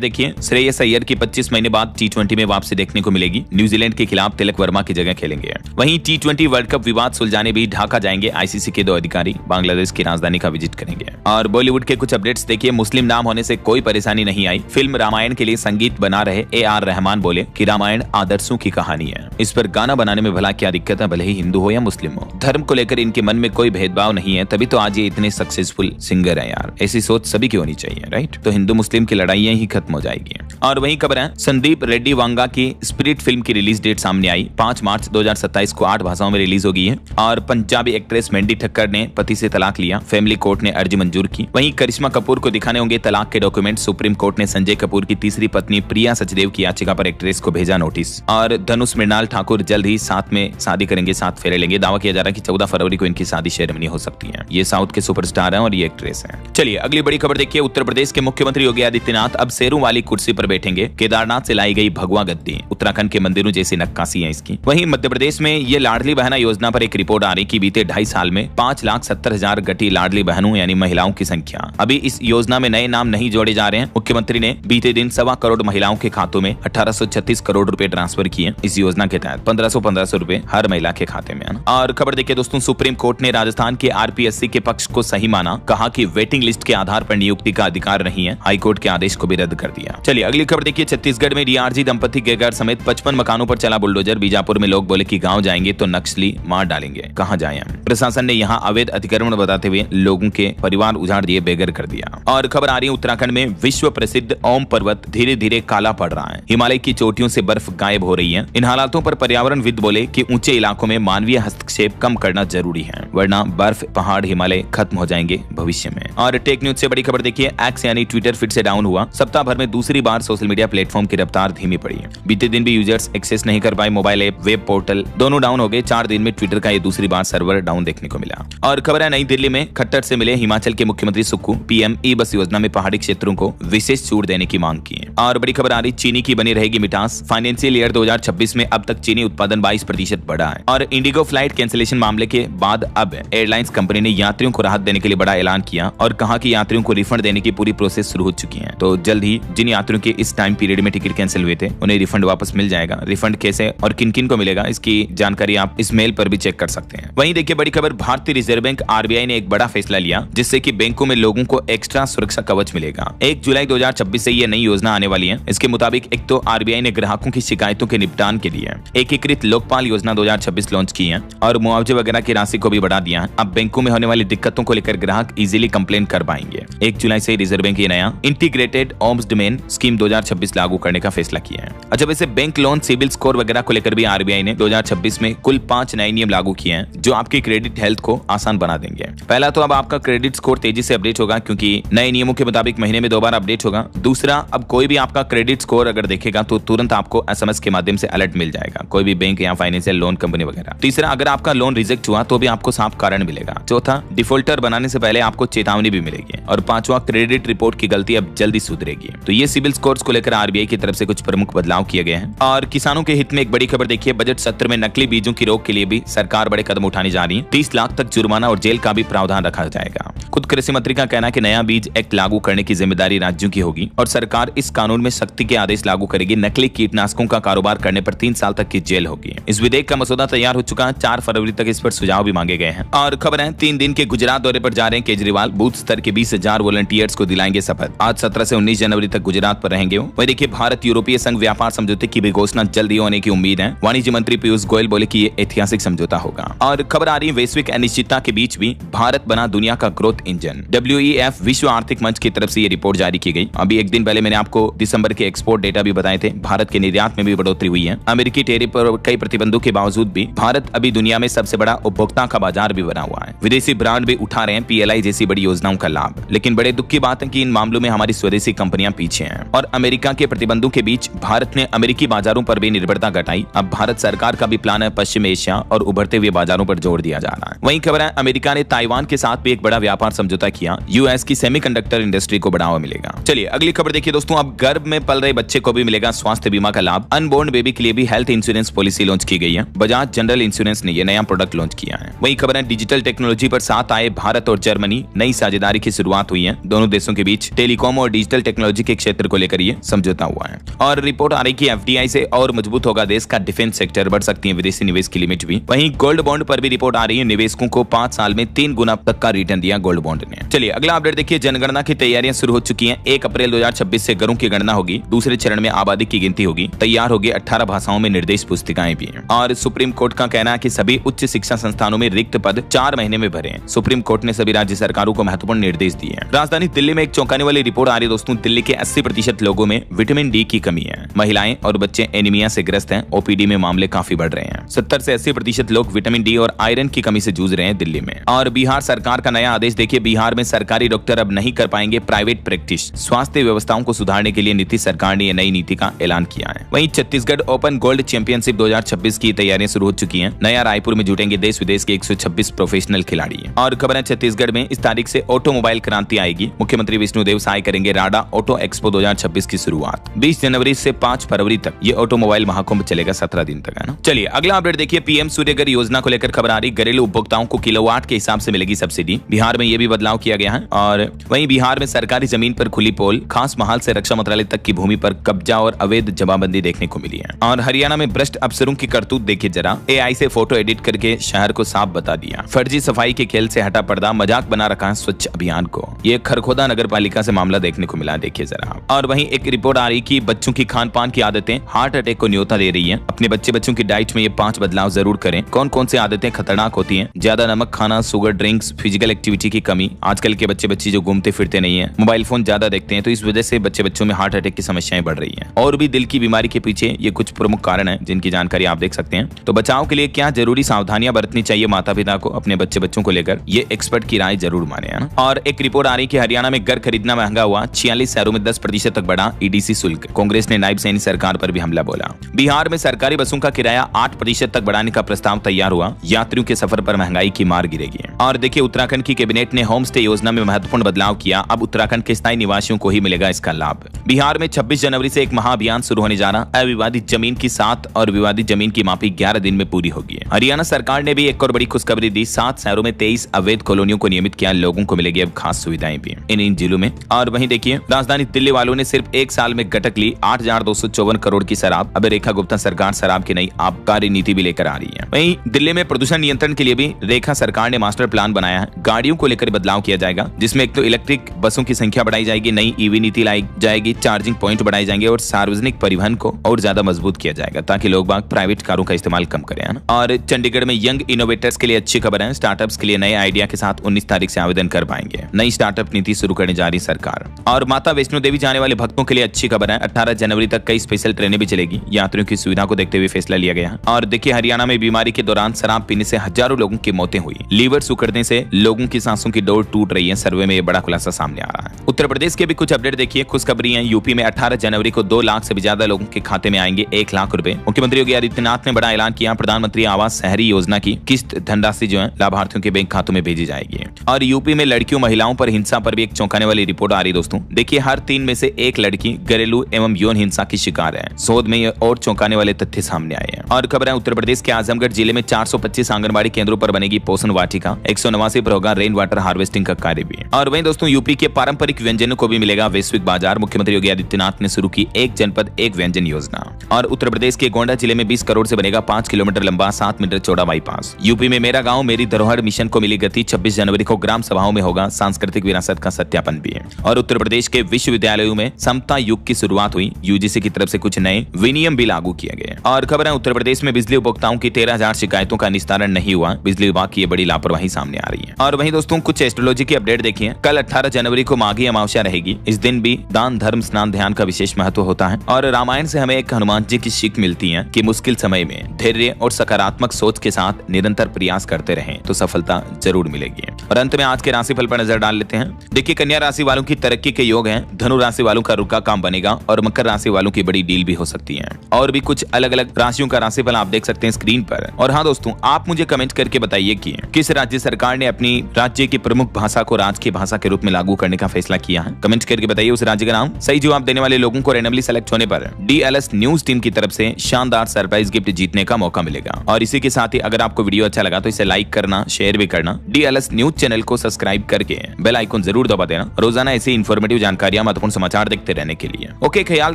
देखिए। श्रेयस अय्यर की 25 महीने बाद T20 में वापसी देखने को मिलेगी। न्यूजीलैंड के खिलाफ तिलक वर्मा की जगह खेलेंगे। वहीं T20 वर्ल्ड कप विवाद सुलझाने भी ढाका जाएंगे। आईसीसी के 2 अधिकारी बांग्लादेश की राजधानी का विजिट करेंगे। और बॉलीवुड के कुछ अपडेट्स देखिए। मुस्लिम नाम होने से कोई परेशानी नहीं आई। फिल्म रामायण के लिए संगीत बना रहे AR रहमान बोले कि रामायण आदर्शों की कहानी है। इस पर गाना बनाने में भला क्या दिक्कत है, भले ही हिंदू हो या मुस्लिम हो। धर्म को लेकर इनके मन में कोई भेदभाव नहीं है, तभी तो आज ये इतने सक्सेसफुल सिंगर है यार। ऐसी सोच सभी की होनी चाहिए, राइट? तो हिंदू मुस्लिम की लड़ाइयां ही खत्म हो जाएगी। और वहीं खबर है संदीप रेड्डी वांगा की स्पिरिट फिल्म की रिलीज डेट सामने आई। 5 मार्च 2027 को 8 भाषाओं में रिलीज होगी है। और पंजाबी एक्ट्रेस मैंडी ठक्कर ने पति से तलाक लिया। फैमिली कोर्ट ने अर्जी मंजूर की। वहीं करिश्मा कपूर को दिखाने होंगे तलाक के डॉक्यूमेंट। सुप्रीम कोर्ट ने संजय कपूर की तीसरी पत्नी प्रिया सचदेव की याचिका पर एक्ट्रेस को भेजा नोटिस। और धनुष मृणाल ठाकुर जल्द ही साथ में शादी करेंगे, साथ फेरे लेंगे। दावा किया जा रहा है कि 14 फरवरी को इनकी शादी सेरेमनी हो सकती है। ये साउथ के सुपरस्टार हैं और ये एक्ट्रेस हैं। चलिए अगली बड़ी खबर देखिए। उत्तर प्रदेश के मुख्यमंत्री योगी आदित्यनाथ अब शेरों वाली कुर्सी पर बैठेंगे। केदारनाथ से लाई गई भगवा गद्दी उत्तराखंड के मंदिरों जैसी नक्काशी है इसकी। वहीं मध्य प्रदेश में ये लाडली बहना योजना पर एक रिपोर्ट आ रही कि बीते 2.5 साल में 5,70,000 घटी लाडली बहनों यानी महिलाओं की संख्या। अभी इस योजना में नए नाम नहीं जोड़े जा रहे हैं। मुख्यमंत्री ने बीते दिन 1.25 करोड़ महिलाओं के खातों में 1836 करोड़ रुपए ट्रांसफर किए। इस योजना के तहत 1500 रुपए हर महिला के खाते में। और खबर देखिए दोस्तों, सुप्रीम कोर्ट ने राजस्थान के RPSC के पक्ष को सही माना। कहा कि वेटिंग लिस्ट के आधार पर नियुक्ति का अधिकार नहीं है। हाईकोर्ट के आदेश को भी रद्द कर दिया। चलिए अगली खबर देखिए। छत्तीसगढ़ में DRG दंपति के घर समेत 55 मकानों पर चला बुलडोजर। बीजापुर में लोग बोले कि गांव जाएंगे तो नक्सली मार डालेंगे। कहां जाएं हम? प्रशासन ने यहां अवैध अतिक्रमण बताते हुए लोगों के परिवार उजाड़ दिए, बेघर कर दिया। और खबर आ रही है उत्तराखंड में विश्व प्रसिद्ध ओम पर्वत धीरे धीरे काला पड़ रहा है। हिमालय की चोटियों से बर्फ गायब हो रही है। इन हालातों पर पर्यावरणविद बोले कि ऊंचे इलाकों में मानवीय हस्तक्षेप कम करना जरूरी है, वरना बर्फ, पहाड़, हिमालय खत्म हो जाएंगे भविष्य में। और टेक न्यूज से बड़ी खबर देखिए। एक्स यानी ट्विटर फिर से डाउन हुआ। सप्ताह भर में दूसरी बार सोशल मीडिया प्लेटफॉर्म की रफ्तार धीमी पड़ी है। बीते दिन भी यूजर्स एक्सेस नहीं कर पाए। मोबाइल ऐप, वेब पोर्टल दोनों डाउन हो गए। 4 दिन में ट्विटर का ये दूसरी बार सर्वर डाउन देखने को मिला। और खबर है नई दिल्ली में खट्टर से मिले हिमाचल के मुख्यमंत्री सुक्खू। PM ई बस योजना में पहाड़ी क्षेत्रों को विशेष छूट देने की मांग की है। और बड़ी खबर आ रही, चीनी की बनी रहेगी मिठास। फाइनेंशियल ईयर 2026 में अब तक चीनी उत्पादन 22% बढ़ा है। और इंडिगो फ्लाइट कैंसिलेशन मामले के बाद अब एयरलाइंस कंपनी ने यात्रियों को राहत देने के लिए बड़ा ऐलान किया और कहा कि यात्रियों को रिफंड देने की पूरी प्रोसेस शुरू हो चुकी है। तो जल्द ही जिन यात्रियों के इस टाइम पीरियड में टिकट कैंसिल हुए थे उन्हें रिफंड वापस मिल जाएगा। रिफंड कैसे और किन किन को मिलेगा इसकी जानकारी आप इस मेल पर भी चेक कर सकते हैं। वहीं देखिए बड़ी खबर, भारतीय रिजर्व बैंक RBI ने एक बड़ा फैसला लिया जिससे कि बैंकों में लोगों को एक्स्ट्रा सुरक्षा कवच मिलेगा। 1 जुलाई 2026 से ये नई योजना आने वाली है। इसके मुताबिक एक तो RBI ने ग्राहकों की शिकायतों के निपटान के लिए एकीकृत लोकपाल योजना 2026 लॉन्च की है और मुआवजे वगैरह की राशि को भी बढ़ा दिया है। अब बैंकों में होने वाली दिक्कतों को लेकर ग्राहक इजीली कंप्लेन कर पाएंगे। 1 जुलाई से रिजर्व बैंक ये नया इंटीग्रेटेड ओम्बड्समैन स्कीम 2026 लागू करने का फैसला किया है। अच्छा, वैसे बैंक लोन, सिबिल स्कोर वगैरह को लेकर भी RBI ने 2026 में कुल 5 नए नियम लागू किए हैं जो आपकी क्रेडिट हेल्थ को आसान बना देंगे। पहला तो अब आपका क्रेडिट स्कोर तेजी से अपडेट होगा क्योंकि नए नियमों के मुताबिक महीने में 2 बार अपडेट होगा। दूसरा, अब कोई भी आपका क्रेडिट स्कोर अगर देखेगा तो तुरंत आपको SMS के माध्यम से अलर्ट मिल जाएगा, कोई भी बैंक या फाइनेंशियल लोन कंपनी वगैरह। तीसरा, अगर आपका लोन रिजेक्ट हुआ तो भी आपको साफ कारण मिलेगा। चौथा, डिफॉल्टर बनाने से पहले आपको चेतावनी भी मिलेगी। और पांचवा, क्रेडिट रिपोर्ट की गलती अब जल्दी सुधरेगी। तो ये सिबिल स्कोर्स को लेकर RBI की तरफ से कुछ प्रमुख बदलाव किए गए हैं। और किसानों के हित में एक बड़ी खबर देखिए, बजट सत्र में नकली बीजों की रोक के लिए भी सरकार बड़े कदम उठाने जा रही है। 30 लाख तक जुर्माना और जेल का भी प्रावधान रखा जाएगा। खुद कृषि मंत्री का कहना है कि नया बीज एक्ट लागू करने की जिम्मेदारी राज्यों की होगी और सरकार इस कानून में सख्ती के आदेश लागू करेगी। नकली कीटनाशकों का कारोबार करने पर 3 साल तक की जेल होगी। इस विधेयक का मसौदा तैयार हो चुका है। 4 फरवरी तक इस पर सुझाव भी मांगे गए हैं। और खबर है 3 दिन के गुजरात दौरे पर जा रहे हैं केजरीवाल। बूथ स्तर के 20,000 वॉलंटियर्स को दिलाएंगे शपथ। आज 17 से 19 जनवरी तक गुजरात पर रहेंगे। वही देखिए, भारत यूरोपीय संघ व्यापार समझौते की भी घोषणा जल्दी होने की उम्मीद है। वाणिज्य मंत्री पीयूष गोयल बोले कि ये ऐतिहासिक समझौता होगा। और खबर आ रही है, वैश्विक अनिश्चितता के बीच भी भारत बना दुनिया का ग्रोथ इंजन। WEF विश्व आर्थिक मंच की तरफ से ये रिपोर्ट जारी की गई। अभी एक दिन पहले मैंने आपको दिसंबर के एक्सपोर्ट डेटा भी बताए थे। भारत के निर्यात में भी बढ़ोतरी हुई है। अमेरिकी टैरिफ पर कई प्रतिबंधों के बावजूद भी भारत अभी दुनिया में सबसे बड़ा उपभोक्ता का बाजार भी बना हुआ है। विदेशी ब्रांड भी उठा रहे हैं PLI जैसी बड़ी योजनाओं का लाभ। लेकिन बड़े दुख की बात है कि इन मामलों में हमारी स्वदेशी कंपनियां पीछे हैं। और अमेरिका के प्रतिबंधों के बीच भारत ने अमेरिकी बाजारों पर भी निर्भरता घटाई। अब भारत सरकार का भी प्लान है पश्चिम एशिया और उभरते हुए बाजारों पर जोर दिया जा रहा है। वहीं खबर है अमेरिका ने ताइवान के साथ भी एक बड़ा व्यापार समझौता किया। यूएस की सेमीकंडक्टर इंडस्ट्री को बढ़ावा मिलेगा। चलिए अगली खबर देखिए दोस्तों, अब गर्भ में पल रहे बच्चे को भी मिलेगा स्वास्थ्य बीमा का लाभ। अनबोर्न बेबी के लिए भी हेल्थ इंश्योरेंस पॉलिसी लॉन्च की गई है। बजाज जनरल इंश्योरेंस ने यह नया प्रोडक्ट लॉन्च किया है। वहीं खबर है डिजिटल टेक्नोलॉजी पर साथ आए भारत और जर्मनी, नई साझेदारी की शुरुआत हुई है। दोनों देशों के बीच टेलीकॉम और डिजिटल टेक्नोलॉजी के क्षेत्र को लेकर यह समझौता हुआ है। और रिपोर्ट आ रही कि एफडीआई से और मजबूत होगा देश का डिफेंस सेक्टर, बढ़ सकती है विदेशी निवेश की लिमिट भी। वहीं गोल्ड बॉन्ड पर भी रिपोर्ट आ रही है, निवेशकों को 5 साल में 3 गुना तक का रिटर्न दिया गोल्ड बॉन्ड ने। चलिए अगला अपडेट देखिए, जनगणना की तैयारियां शुरू हो चुकी हैं। 1 अप्रैल 2026 से घरों की गणना होगी। दूसरे चरण में आबादी की गिनती होगी। तैयार होगी 18 भाषाओं में निर्देश पुस्तिकाएं भी हैं। और सुप्रीम कोर्ट का कहना है कि सभी उच्च शिक्षा संस्थानों में रिक्त पद 4 महीने में भरे। सुप्रीम कोर्ट ने सभी राज्य सरकारों को महत्वपूर्ण निर्देश दिए हैं। राजधानी दिल्ली में एक चौंकाने वाली रिपोर्ट आ रही है दोस्तों। दिल्ली के 80% लोगों में विटामिन डी की कमी है। महिलाएं और बच्चे एनीमिया से ग्रस्त हैं। ओपीडी में मामले काफी बढ़ रहे हैं। 70 से 80% लोग विटामिन डी और आयरन की कमी से जूझ रहे हैं दिल्ली में। और बिहार सरकार का नया आदेश देखिए, बिहार में सरकारी डॉक्टर अब नहीं कर पाएंगे प्राइवेट प्रैक्टिस। स्वास्थ्य व्यवस्थाओं को सुधारने के लिए नीतीश सरकार ने नई नीति का ऐलान किया है। वहीं छत्तीसगढ़ ओपन गोल्ड चैंपियनशिप 2026 की तैयारियां शुरू हो चुकी हैं। नया रायपुर में जुटेंगे देश विदेश के 126 प्रोफेशनल खिलाड़ी। और खबर है छत्तीसगढ़ में इस तारीख से ऑटोमोबाइल क्रांति आएगी। मुख्यमंत्री विष्णुदेव साय करेंगे राडा ऑटो एक्सपो 2026 की शुरुआत। 20 जनवरी से 5 फरवरी तक ये ऑटोमोबाइल महाकुंभ चलेगा, 17 दिन तक है ना। चलिए अगला अपडेट देखिए, पीएम सूर्यघर योजना को लेकर खबर आ रही। घरेलू उपभोक्ताओं को किलोवाट के हिसाब से मिलेगी सब्सिडी। बिहार में ये भी बदलाव किया गया है। और वहीं बिहार में सरकारी जमीन पर खुली पोल, खास महाल से रक्षा मंत्रालय तक की भूमि पर कब्जा और अवैध जमाबंदी देखने को मिली है। और हरियाणा में भ्रष्ट अफसरों की करतूत देखिए जरा। एआई से फोटो एडिट करके शहर को साफ बता दिया। फर्जी सफाई के खेल से हटा पर्दा, मजाक बना रखा है स्वच्छ अभियान को। ये खरखोदा नगर पालिका से मामला देखने को मिला, देखिए जरा। और वहीं एक रिपोर्ट आ रही कि बच्चों की खान पान की आदतें हार्ट अटैक को न्योता दे रही है। अपने बच्चों की डाइट में ये 5 बदलाव जरूर करें। कौन कौन सी आदतें खतरनाक होती हैं? ज्यादा नमक खाना, शुगर ड्रिंक्स, फिजिकल एक्टिविटी की कमी। आजकल के बच्चे जो घूमते फिरते नहीं है, मोबाइल फोन ज्यादा देखते हैं, तो इस वजह से बच्चों में हार्ट अटैक की समस्याएं बढ़ रही हैं। और भी दिल की बीमारी के पीछे ये कुछ प्रमुख कारण हैं जिनकी जानकारी आप देख सकते हैं। तो बचाव के लिए क्या जरूरी सावधानियां बरतनी चाहिए माता पिता को अपने बच्चों को लेकर, ये एक्सपर्ट की राय जरूर माने, है ना। और एक रिपोर्ट आ रही कि हरियाणा में घर खरीदना महंगा हुआ। 46 शहरों में 10% तक बढ़ा ईडीसी शुल्क। कांग्रेस ने नायब सैनी सरकार पर भी हमला बोला। बिहार में सरकारी बसों का किराया 8% तक बढ़ाने का प्रस्ताव तैयार हुआ। यात्रियों के सफर पर महंगाई की मार गिरेगी। और देखिए उत्तराखंड की कैबिनेट ने होम स्टे योजना में महत्वपूर्ण बदलाव किया। अब उत्तराखंड के स्थायी निवासियों को ही मिलेगा इसका लाभ। बिहार में 26 जनवरी से एक महाअभियान शुरू होने जा रहा। अविवादित जमीन की 7 और विवादित जमीन की मापी 11 दिन में पूरी होगी। हरियाणा सरकार ने भी एक और बड़ी खुशखबरी दी। 7 शहरों में 23 अवैध कॉलोनियों को नियमित किया। लोगों को मिलेगी अब खास सुविधाएं भी इन जिलों में। और वहीं देखिए राजधानी दिल्ली वालों ने सिर्फ 1 साल में गटक ली 8,254 करोड़ की शराब। अब रेखा गुप्ता सरकार शराब की नई आबकारी नीति भी लेकर आ रही है। वहीं दिल्ली में प्रदूषण नियंत्रण के लिए भी रेखा सरकार ने मास्टर प्लान बनाया है। गाड़ियों को लेकर बदलाव किया जाएगा, जिसमें एक तो इलेक्ट्रिक बसों की संख्या बढ़ाई जाएगी, नई ईवी नीति लाई जाएगी, चार्जिंग पॉइंट बढ़ाए जाएंगे और सार्वजनिक परिवहन को और ज्यादा मजबूत किया जाएगा ताकि लोग बाग प्राइवेट कारों का इस्तेमाल कम करें, है ना। और चंडीगढ़ में यंग इनोवेटर्स के लिए अच्छी खबर है। स्टार्टअप्स के लिए नए आइडिया के साथ 19 तारीख से आवेदन कर पाएंगे। नई स्टार्टअप नीति शुरू करने जा रही सरकार। और माता वैष्णो देवी जाने वाले भक्तों के लिए अच्छी खबर है। 18 जनवरी तक कई स्पेशल ट्रेनें भी चलेगी। यात्रियों की सुविधा को देखते हुए फैसला लिया गया। और देखिए हरियाणा में बीमारी के दौरान शराब पीने से हजारों लोगों की मौतें हुई। लीवर सुकड़ने से लोगों की सांसों की डोर टूट रही है। सर्वे में यह बड़ा खुलासा सामने आ रहा है। उत्तर प्रदेश के भी कुछ अपडेट देखिए, खुशखबरी है। यूपी में 18 जनवरी को 2 लाख से भी ज्यादा लोगों के खाते में आएंगे 1 लाख रुपए। मुख्यमंत्री योगी आदित्यनाथ ने बड़ा ऐलान किया। प्रधानमंत्री आवास शहरी योजना की किस्त धनराशि जो है लाभार्थियों के बैंक खातों में भेजी जाएगी। और यूपी में लड़कियों महिलाओं पर हिंसा पर भी एक चौंकाने वाली रिपोर्ट आ रही दोस्तों। देखिए हर 3 में से 1 लड़की घरेलू एवं यौन हिंसा की शिकार है। शोध में ये और चौंकाने वाले तथ्य सामने आए हैं। और खबर है उत्तर प्रदेश के आजमगढ़ जिले में 425 आंगनबाड़ी केंद्रों पर बनेगी पोषण वाटिका। 189 पर होगा रेन वाटर हार्वेस्टिंग का कार्य भी। और वहीं दोस्तों यूपी के पारंपरिक व्यंजनों को भी मिलेगा वैश्विक बाजार। मुख्यमंत्री योगी आदित्यनाथ ने शुरू की एक जनपद एक व्यंजन योजना। और उत्तर प्रदेश के गोंडा जिले में 20 करोड़ से बनेगा 5 किलोमीटर लंबा 7 मीटर चौड़ा बाईपास। यूपी में मेरा गांव मेरी धरोहर मिशन को मिली गति। 26 जनवरी को ग्राम सभाओं में होगा सांस्कृतिक विरासत का सत्यापन भी है। और उत्तर प्रदेश के विश्वविद्यालयों में समता युग की शुरुआत हुई। यूजीसी की तरफ से कुछ नए विनियम भी लागू किए गए। और खबर है उत्तर प्रदेश में बिजली उपभोक्ताओं की 13,000 शिकायतों का निस्तारण नहीं हुआ। बिजली विभाग की बड़ी लापरवाही सामने आ रही है। और वहीं दोस्तों कुछ एस्ट्रोलॉजी की अपडेट देखिए। कल 18 जनवरी को माघी अमावस्या रहेगी। इस दिन भी दान धर्म स्नान ध्यान का विशेष महत्व होता है। और रामायण से हमें एक हनुमान जी की सीख मिलती है कि मुश्किल समय में धैर्य और सकारात्मक सोच के साथ निरंतर प्रयास करते रहें तो सफलता जरूर मिलेगी। और अंत में आज के राशिफल पर नजर डाल लेते हैं। देखिए कन्या राशि वालों की तरक्की के योग हैं। धनु राशि वालों का करोड़ का काम बनेगा और मकर राशि वालों की बड़ी डील भी हो सकती है। और भी कुछ अलग अलग राशियों का राशिफल आप देख सकते हैं स्क्रीन पर। और हाँ दोस्तों, आप मुझे कमेंट करके बताइए कि किस राज्य सरकार ने अपनी राज्य की प्रमुख भाषा को राजकीय भाषा के रूप में लागू करने का फैसला किया है। कमेंट करके बताइए उस राज्य का नाम। सही जवाब देने वाले लोगों को रैंडमली सेलेक्ट होने पर DLS न्यूज टीम की तरफ से शानदार सरप्राइज गिफ्ट जीतने का मौका मिलेगा। और इसी के साथ ही अगर आपको वीडियो अच्छा लगा तो इसे लाइक करना, शेयर भी करना, DLS न्यूज चैनल को सब्सक्राइब करके बेल आइकन जरूर दबा देना रोजाना ऐसी इन्फॉर्मेटिव जानकारियां, महत्वपूर्ण समाचार देखते रहने के लिए। ओके, ख्याल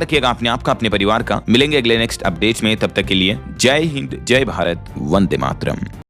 रखिएगा अपने आप का, अपने परिवार का। मिलेंगे अगले नेक्स्ट अपडेट में, तब तक के लिए जय हिंद, जय भारत, वंदे मातरम।